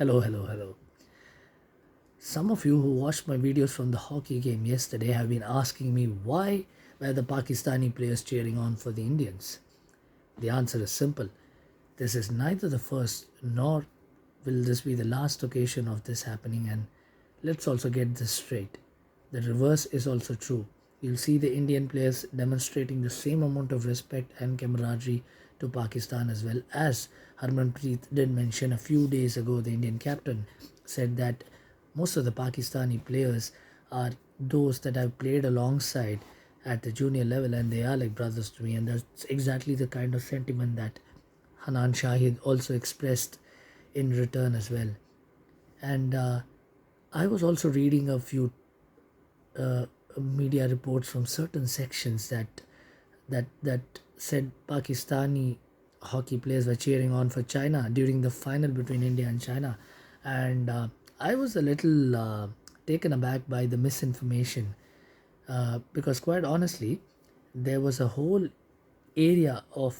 Hello. Some of you who watched my videos from the hockey game yesterday have been asking me why were the Pakistani players cheering on for the Indians. The answer is simple. This is neither the first nor will this be the last occasion of this happening, and let's also get this straight. The reverse is also true. You'll see the Indian players demonstrating the same amount of respect and camaraderie to Pakistan, as well as Harmanpreet did mention a few days ago. The Indian captain said that most of the Pakistani players are those that I've played alongside at the junior level, and they are like brothers to me, and that's exactly the kind of sentiment that Hanan Shahid also expressed in return as well. And I was also reading a few uh, media reports from certain sections that said Pakistani hockey players were cheering on for China during the final between India and China, and I was a little taken aback by the misinformation because, quite honestly, there was a whole area of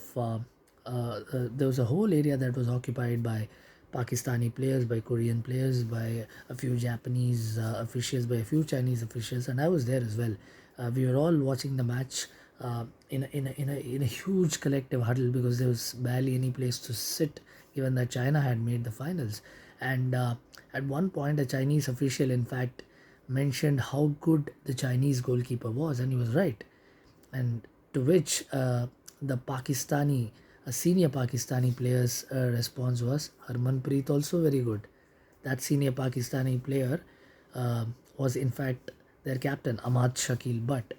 there was a whole area that was occupied by Pakistani players, by Korean players, by a few Japanese officials, by a few Chinese officials, and I was there as well. We were all watching the match in a huge collective huddle because there was barely any place to sit, given that China had made the finals. And at one point, a Chinese official, in fact, mentioned how good the Chinese goalkeeper was, and he was right. And to which a senior Pakistani player's response was, Harmanpreet also very good. That senior Pakistani player was in fact their captain, Ahmad Shakil Butt.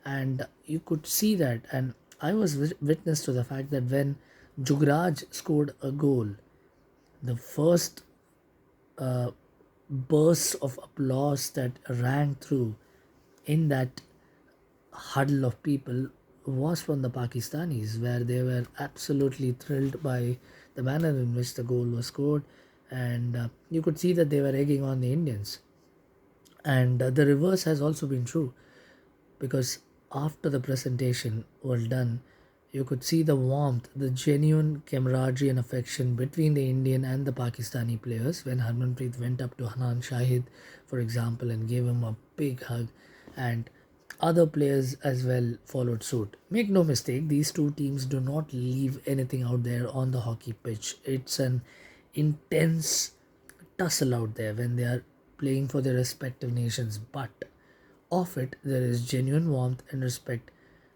And you could see that, and I was witness to the fact that when Jugraj scored a goal, the first uh, bursts of applause that rang through in that huddle of people was from the Pakistanis, where they were absolutely thrilled by the manner in which the goal was scored, and you could see that they were egging on the Indians. And the reverse has also been true, because after the presentation was done, you could see the warmth, the genuine camaraderie and affection between the Indian and the Pakistani players when Harmanpreet went up to Hanan Shahid, for example, and gave him a big hug, and other players as well followed suit. Make no mistake, these two teams do not leave anything out there on the hockey pitch. It's an intense tussle out there when they are playing for their respective nations, but of it there is genuine warmth and respect,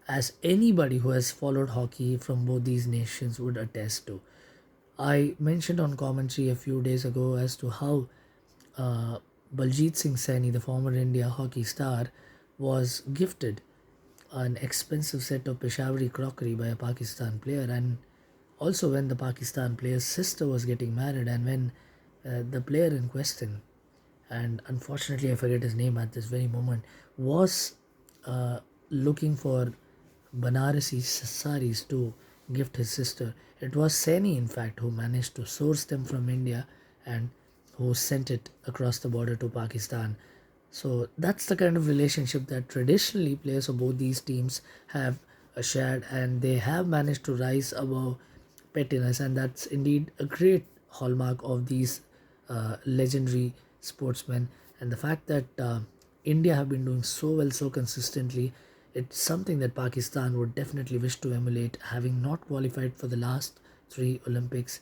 as anybody who has followed hockey from both these nations would attest to. I mentioned on commentary a few days ago as to how uh, Baljit Singh, the former India hockey star, was gifted an expensive set of Peshawari crockery by a Pakistan player, and also when the Pakistan player's sister was getting married, and when the player in question, and unfortunately I forget his name at this very moment, was looking for Banarasi saris to gift his sister. It was Saini, in fact, who managed to source them from India and who sent it across the border to Pakistan. So that's the kind of relationship that traditionally players of both these teams have shared, and they have managed to rise above pettiness, and that's indeed a great hallmark of these legendary sportsmen. And the fact that India have been doing so well so consistently, it's something that Pakistan would definitely wish to emulate. Having not qualified for the last three Olympics,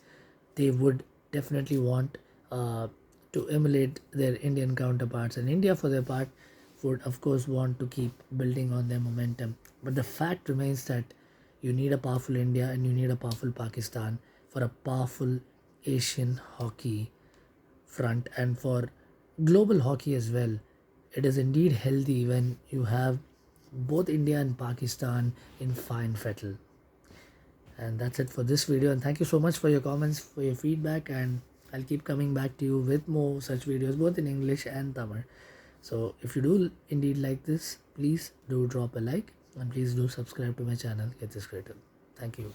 they would definitely want to emulate their Indian counterparts, and India, for their part, would of course want to keep building on their momentum. But the fact remains that you need a powerful India and you need a powerful Pakistan for a powerful Asian hockey front, and for global hockey as well. It is indeed healthy when you have both India and Pakistan in fine fettle. And that's it for this video, and thank you so much for your comments, for your feedback, and I'll keep coming back to you with more such videos both in English and Tamil. So if you do indeed like this, please do drop a like, and please do subscribe to my channel. Get this creative. Thank you.